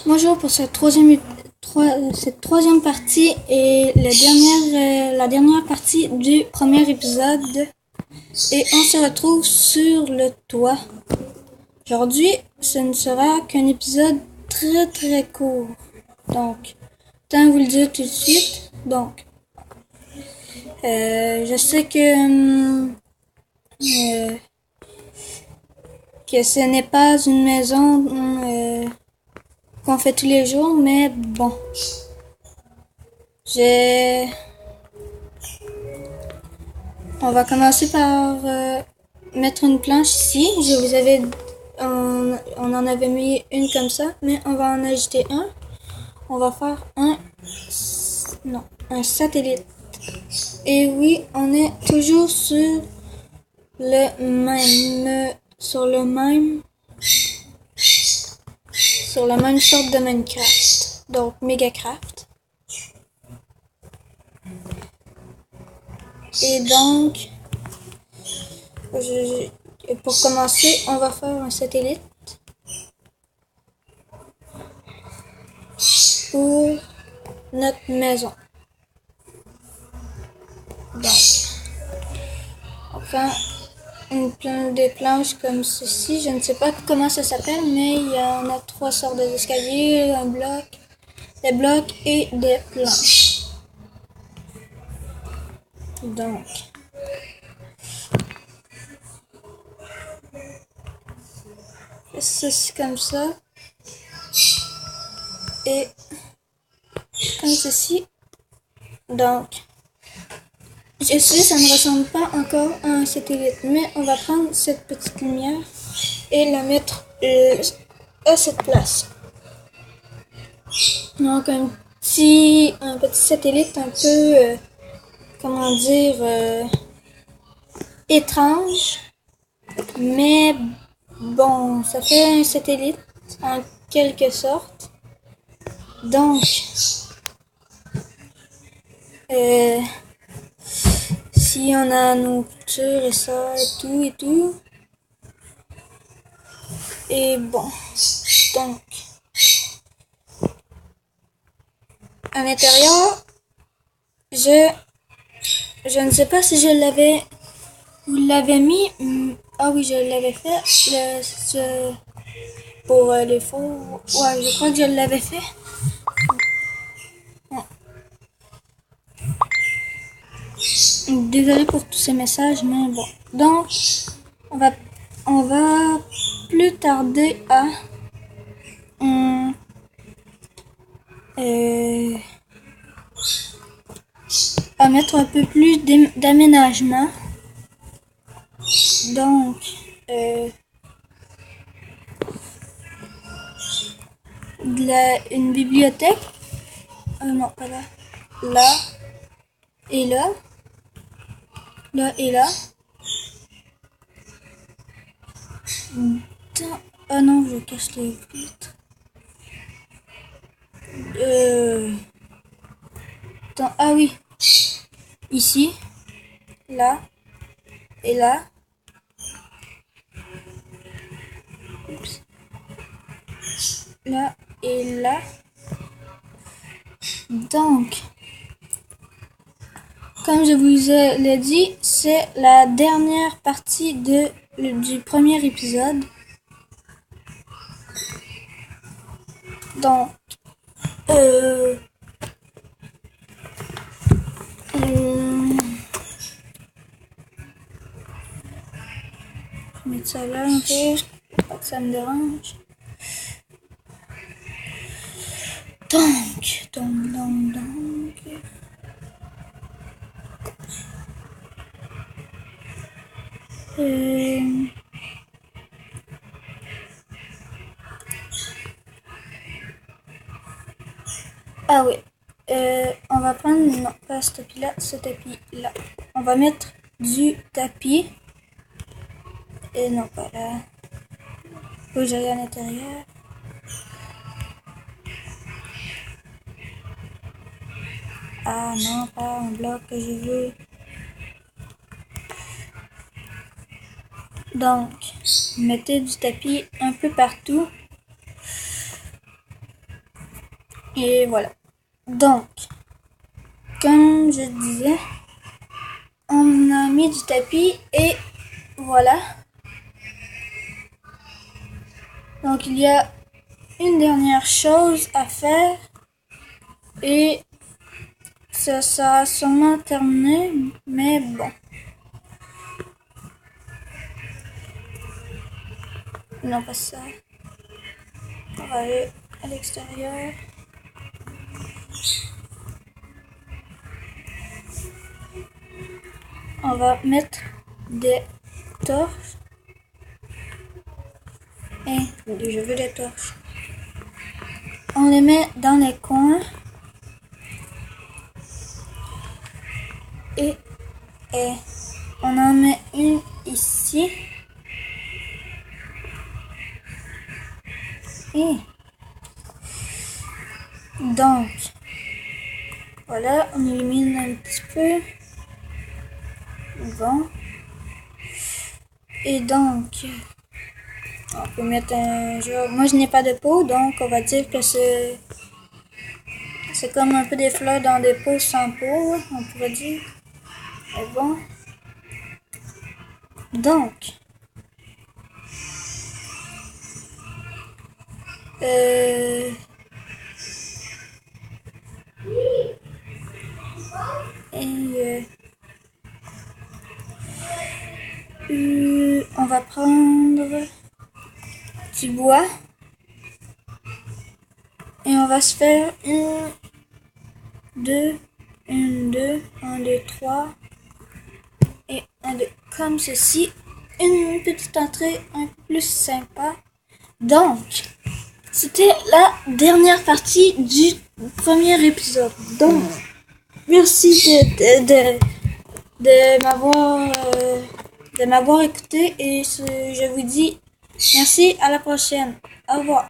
Bonjour pour cette troisième partie et la dernière partie du premier épisode. Et on se retrouve sur le toit. Aujourd'hui, ce ne sera qu'un épisode très très court. Donc, autant vous le dire tout de suite. Donc, je sais que ce n'est pas une maison qu'on fait tous les jours, mais bon. On va commencer par mettre une planche ici. On en avait mis une comme ça, mais on va en ajouter un. On va faire un satellite. Et oui, on est toujours sur la même sorte de Minecraft. Donc Megacraft. Et donc, pour commencer, on va faire un satellite pour notre maison. Donc, enfin, des planches comme ceci. Je ne sais pas comment ça s'appelle, mais il y en a 3 sortes d'escaliers, des blocs et des planches. Donc, ceci comme ça. Et comme ceci. Donc, je sais, ça ne ressemble pas encore à un satellite, mais on va prendre cette petite lumière et la mettre à cette place. Donc, un petit satellite un peu, étrange, mais bon, ça fait un satellite en quelque sorte. Donc, si on a nos cultures et ça et tout. Et bon, donc, à l'intérieur, je ne sais pas si vous l'avez mis. Ah oui, je l'avais fait. Pour les faux. Ouais, je crois que je l'avais fait. Désolé pour tous ces messages, mais bon. Donc, on va plus tarder à mettre un peu plus d'aménagement. Donc, une bibliothèque. Non, pas là. Là et là. Là et là. Ah non, je cache les vitres. Ah oui. Ici. Là. Et là. Oups. Là et là. Donc, comme je vous l'ai dit, c'est la dernière partie du premier épisode. Donc, je vais mettre ça là un peu, pas que ça me dérange. Donc. Ah oui. On va prendre, non, pas ce tapis-là, ce tapis-là. On va mettre du tapis. Et non, pas là. Faut que j'aille à l'intérieur. Ah non, pas un bloc que je veux. Donc, mettez du tapis un peu partout. Et voilà. Donc, comme je disais, on a mis du tapis et voilà. Donc il y a une dernière chose à faire et ça sera sûrement terminé, mais bon. Non, pas ça. On va aller à l'extérieur. On va mettre des torches. Et je veux des torches. On les met dans les coins. Et on en met une ici. Et donc, voilà, on élimine un petit peu. Bon. Et donc, on peut mettre un genre. Moi, je n'ai pas de peau, donc on va dire que c'est comme un peu des fleurs dans des pots sans peau, on pourrait dire. Mais bon. Donc, on va prendre du bois et on va se faire un, deux, 3 et un, 2, comme ceci. Une petite entrée un peu plus sympa. Donc, c'était la dernière partie du premier épisode. Donc, merci de m'avoir écouté et je vous dis merci, à la prochaine. Au revoir.